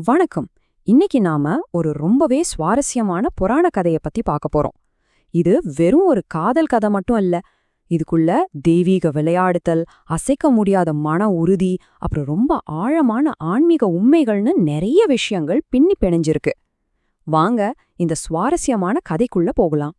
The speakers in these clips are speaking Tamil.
வணக்கம். இன்னைக்கு நாம ஒரு ரொம்பவே சுவாரஸ்யமான புராண கதைய பத்தி பார்க்க போறோம். இது வெறும் ஒரு காதல் கதை மட்டும் அல்ல. இதுக்குள்ள தெய்வீக விளையாடுதல், அசைக்க முடியாத மன உறுதி, அப்புறம் ரொம்ப ஆழமான ஆன்மீக உண்மைகள்னு நிறைய விஷயங்கள் பின்னி பிணைஞ்சிருக்கு. வாங்க இந்த சுவாரஸ்யமான கதைக்குள்ள போகலாம்.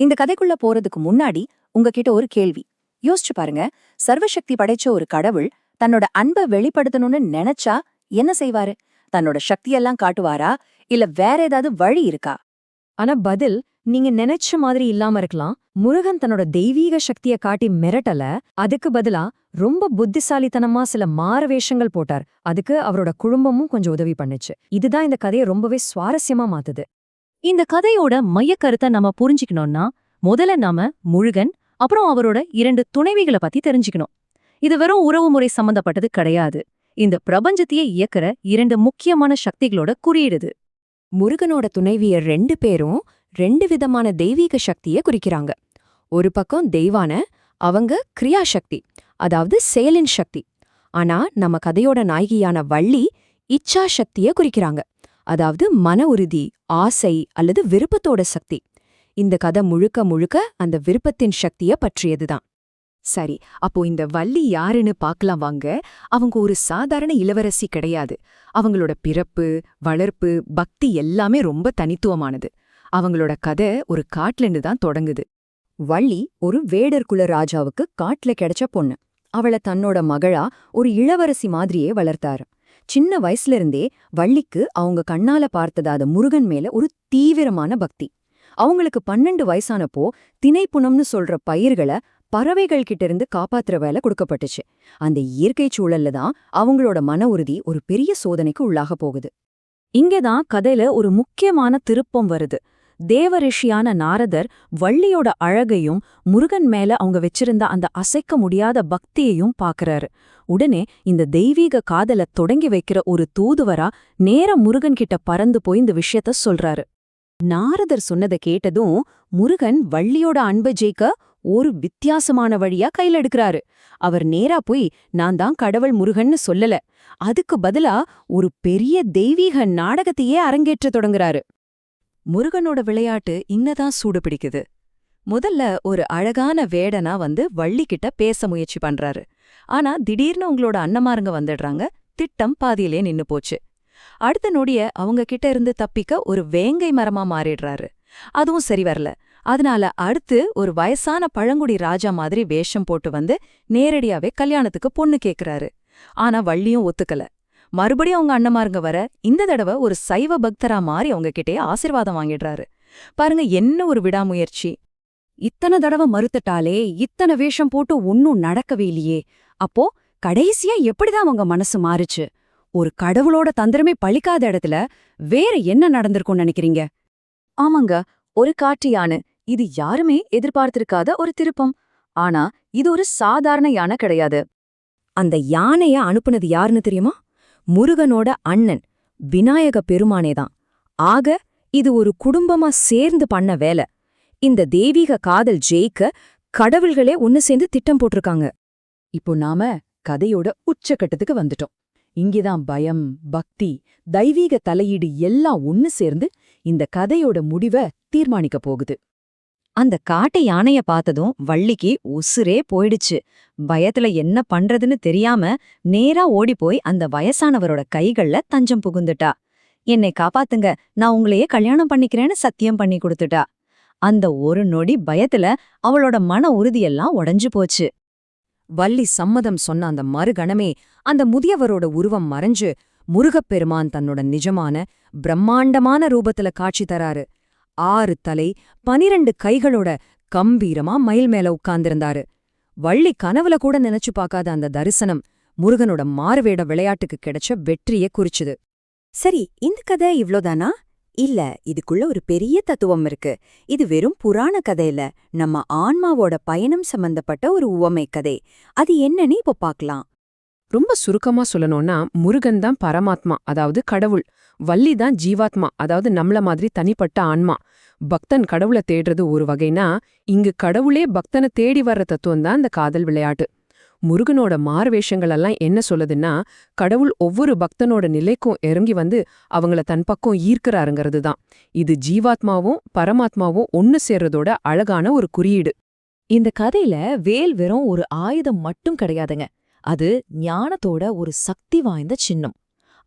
இந்த கதைக்குள்ள போறதுக்கு முன்னாடி உங்ககிட்ட ஒரு கேள்வி. யோசிச்சு பாருங்க, சர்வசக்தி படைச்ச ஒரு கடவுள் தன்னோட அன்பை வெளிப்படுத்தணும்னு நினைச்சா என்ன செய்வாரு? தன்னோட சக்தியெல்லாம் காட்டுவாரா, இல்ல வேற ஏதாவது வழி இருக்கா? ஆனா பதில் நீங்க நினைச்ச மாதிரி இல்லாம இருக்கலாம். முருகன் தன்னோட தெய்வீக சக்திய காட்டி மிரட்டல. அதுக்கு பதிலா ரொம்ப புத்திசாலித்தனமா சில மாறுவேஷங்கள் போட்டார். அதுக்கு அவரோட குடும்பமும் கொஞ்சம் உதவி பண்ணுச்சு. இதுதான் இந்த கதையை ரொம்பவே சுவாரஸ்யமா மாத்துது. இந்த கதையோட மையக்கருத்தை நம்ம புரிஞ்சுக்கணும்னா முதல்ல நாம முருகன் அப்புறம் அவரோட 2 துணைவிகளை பத்தி தெரிஞ்சுக்கணும். இது வெறும் உறவுமுறை சம்பந்தப்பட்டது கிடையாது. இந்த பிரபஞ்சத்தையே இயக்குற 2 முக்கியமான சக்திகளோட குறியீடுது. முருகனோட துணைவியர் 2 பேரும் 2 விதமான தெய்வீக சக்தியை குறிக்கிறாங்க. ஒரு பக்கம் தெய்வான, அவங்க கிரியா சக்தி, அதாவது செயலின் சக்தி. ஆனா நம்ம கதையோட நாயகியான வள்ளி இச்சா சக்தியை குறிக்கிறாங்க, அதாவது மன உறுதி, ஆசை அல்லது விருப்பத்தோட சக்தி. இந்த கதை முழுக்க முழுக்க அந்த விருப்பத்தின் சக்திய பற்றியதுதான். சரி, அப்போ இந்த வள்ளி யாருன்னு பார்க்கலாம் வாங்க. அவங்க ஒரு சாதாரண இளவரசி கிடையாது. அவங்களோட பிறப்பு, வளர்ப்பு, பக்தி எல்லாமே ரொம்ப தனித்துவமானது. அவங்களோட கதை ஒரு காட்டுலன்னு தான் தொடங்குது. வள்ளி ஒரு வேடர் குல ராஜாவுக்கு காட்டுல கிடைச்ச பொண்ணு. அவளை தன்னோட மகளா ஒரு இளவரசி மாதிரியே வளர்த்தாரு. சின்ன வயசுல இருந்தே வள்ளிக்கு அவங்க கண்ணால பார்த்ததாத முருகன் மேல ஒரு தீவிரமான பக்தி. அவங்களுக்கு 12 வயசானப்போ திணைப்புணம்னு சொல்ற பயிர்களை பறவைகள் கிட்ட இருந்து காப்பாத்துற வேலை கொடுக்கப்பட்டுச்சு. அந்த இயற்கை சூழல்ல தான் அவங்களோட மன உறுதி ஒரு பெரிய சோதனைக்கு உள்ளாக போகுது. இங்கேதான் கதையில ஒரு முக்கியமான திருப்பம் வருது. தேவரிஷியான நாரதர் வள்ளியோட அழகையும் முருகன் மேல அவங்க வச்சிருந்த அந்த அசைக்க முடியாத பக்தியையும் பாக்குறாரு. உடனே இந்த தெய்வீக காதலை தொடங்கி வைக்கிற ஒரு தூதுவரா நேர முருகன் கிட்ட பறந்து போய் இந்த விஷயத்த சொல்றாரு. நாரதர் சொன்னதை கேட்டதும் முருகன் வள்ளியோட அன்பை ஜெயிக்க ஒரு வித்தியாசமான வழியா கையில எடுக்கிறாரு. அவர் நேரா போய் நான் தான் கடவுள் முருகன்னு சொல்லல, அதுக்கு பதிலா ஒரு பெரிய தெய்வீக நாடகத்தையே அரங்கேற்ற தொடங்குறாரு. முருகனோட விளையாட்டு இன்னதான் சூடு பிடிக்குது. முதல்ல ஒரு அழகான வேடனா வள்ளி கிட்ட பேச முயற்சி பண்றாரு. ஆனா திடீர்னு உங்களோட அண்ணமாருங்க வந்துடுறாங்க. திட்டம் பாதியிலே நின்னு போச்சு. அடுத்த நொடிய அவங்க கிட்ட இருந்து தப்பிக்க ஒரு வேங்கை மரமா மாறிடுறாரு. அதுவும் சரி வரல. அதனால அடுத்து ஒரு வயசான பழங்குடி ராஜா மாதிரி வேஷம் போட்டு நேரடியாவே கல்யாணத்துக்கு பொண்ணு கேக்குறாரு. ஆனா வள்ளியும் ஒத்துக்கல. மறுபடியும் அவங்க அண்ணமாருங்க வர இந்த தடவை ஒரு சைவ பக்தரா மாறி அவங்க கிட்டே ஆசீர்வாதம் வாங்கிடுறாரு. பாருங்க, என்ன ஒரு விடாமுயற்சி! இத்தனை தடவை மறுத்துட்டாலே, இத்தனை வேஷம் போட்டு ஒன்னும் நடக்கவே இல்லையே. அப்போ கடைசியா எப்படிதான் அவங்க மனசு மாறுச்சு? ஒரு கடவுளோட தந்திரமே பழிக்காத இடத்துல வேற என்ன நடந்திருக்கும்னு நினைக்கிறீங்க? ஆமாங்க, ஒரு காட்டு யானை. இது யாருமே எதிர்பார்த்திருக்காத ஒரு திருப்பம். ஆனா இது ஒரு சாதாரண யானை கிடையாது. அந்த யானைய அனுப்புனது யாருன்னு தெரியுமா? முருகனோட அண்ணன் விநாயக பெருமானேதான். ஆக இது ஒரு குடும்பமா சேர்ந்து பண்ண வேலை. இந்த தெய்வீக காதல் ஜெயிக்க கடவுள்களே ஒன்னு சேர்ந்து திட்டம் போட்டிருக்காங்க. இப்போ நாம கதையோட உச்சக்கட்டத்துக்கு வந்துட்டோம். இங்கேதான் பயம், பக்தி, தெய்வீக தலையீடு எல்லாம் ஒன்னு சேர்ந்து இந்த கதையோட முடிவை தீர்மானிக்க போகுது. அந்த காட்டு யானைய பார்த்ததும் வள்ளிக்கு உசுரே போயிடுச்சு. பயத்துல என்ன பண்றதுன்னு தெரியாம நேரா ஓடிப்போய் அந்த வயசானவரோட கைகள்ல தஞ்சம் புகுந்துட்டா. என்னை காப்பாத்துங்க, நான் உங்களையே கல்யாணம் பண்ணிக்கிறேன்னு சத்தியம் பண்ணி கொடுத்துட்டா. அந்த ஒரு நொடி பயத்துல அவளோட மன உறுதியெல்லாம் உடைஞ்சு போச்சு. வள்ளி சம்மதம் சொன்ன அந்த மறுகணமே அந்த முதியவரோட உருவம் மறைஞ்சு முருகப்பெருமான் தன்னோட நிஜமான பிரம்மாண்டமான ரூபத்துல காட்சி தராரு. 6 தலை, 12 கைகளோட கம்பீரமா மயில் மேல உட்கார்ந்திருந்தாரு. வள்ளி கனவுல கூட நினைச்சு பார்க்காத அந்த தரிசனம் முருகனோட மாறுவேட விளையாட்டுக்கு கிடைச்ச வெற்றியை குறிச்சுது. சரி, இந்த கதை இவ்ளோதானா? இல்ல, இதுக்குள்ள ஒரு பெரிய தத்துவம் இருக்கு. இது வெறும் புராண கதை இல்ல, நம்ம ஆன்மாவோட பயணம் சம்பந்தப்பட்ட ஒரு உவமை கதை. அது என்னன்னு இப்ப பார்க்கலாம். ரொம்ப சுருக்கமா சொல்லணும்னா, முருகன் தான் பரமாத்மா, அதாவது கடவுள். வள்ளி தான் ஜீவாத்மா, அதாவது நம்மள மாதிரி தனிப்பட்ட ஆன்மா. பக்தன் கடவுளை தேடுறது ஒரு வகைனா, இங்கு கடவுளே பக்தனை தேடி வர்ற தத்துவம் தான் இந்த காதல் விளையாட்டு. முருகனோட மாறுவேஷங்கள் எல்லாம் என்ன சொல்லுதுன்னா, கடவுள் ஒவ்வொரு பக்தனோட நிலைக்கும் இறங்கி வந்து அவங்கள தன் பக்கம் ஈர்க்கறாருங்கிறது தான். இது ஜீவாத்மாவும் பரமாத்மாவும் ஒன்னு சேர்றதோட அழகான ஒரு குறியீடு. இந்த கதையில வேல் வெறும் ஒரு ஆயுதம் மட்டும் கிடையாதுங்க. அது ஞானத்தோட ஒரு சக்தி வாய்ந்த சின்னம்.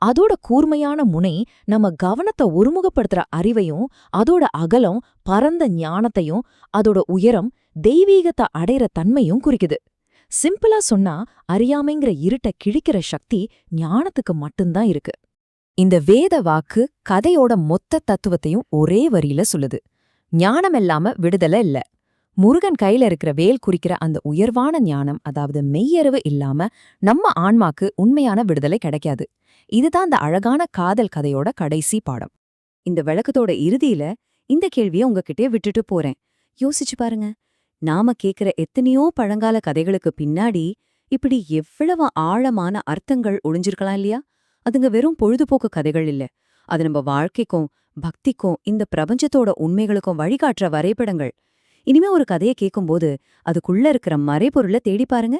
அதோட கூர்மையான முனை நம்ம கவனத்தை ஒருமுகப்படுத்துற அறிவையும், அதோட அகலம் பரந்த ஞானத்தையும், அதோட உயரம் தெய்வீகத்தை அடையிற தன்மையும் குறிக்குது. சிம்பிளா சொன்னா, அறியாமைங்கிற இருட்ட கிழிக்கிற சக்தி ஞானத்துக்கு மட்டும்தான் இருக்கு. இந்த வேத வாக்கு கதையோட மொத்த தத்துவத்தையும் ஒரே வரியில சொல்லுது. ஞானமில்லாம விடுதலை இல்ல. முருகன் கையில இருக்கிற வேல் குறிக்கிற அந்த உயர்வான ஞானம், அதாவது மெய்யறிவு இல்லாம நம்ம ஆன்மாக்கு உண்மையான விடுதலை கிடைக்காது. இதுதான் அந்த அழகான காதல் கதையோட கடைசி பாடம். இந்த விளக்கத்தோட இறுதியில இந்த கேள்வியை உங்ககிட்டே விட்டுட்டு போறேன். யோசிச்சு பாருங்க. நாம கேக்குற எத்தனையோ பழங்கால கதைகளுக்கு பின்னாடி இப்படி எவ்வளவு ஆழமான அர்த்தங்கள் ஒளிஞ்சிருக்கலாம் இல்லையா? அதுங்க வெறும் பொழுதுபோக்கு கதைகள் இல்ல. அது நம்ம வாழ்க்கைக்கும் பக்திக்கும் இந்த பிரபஞ்சத்தோட உண்மைகளுக்கும் வழிகாட்டுற வரைபடங்கள். இனிமே ஒரு கதையை கேட்கும்போது அதுக்குள்ள இருக்கிற மறைபொருளை தேடி பாருங்க.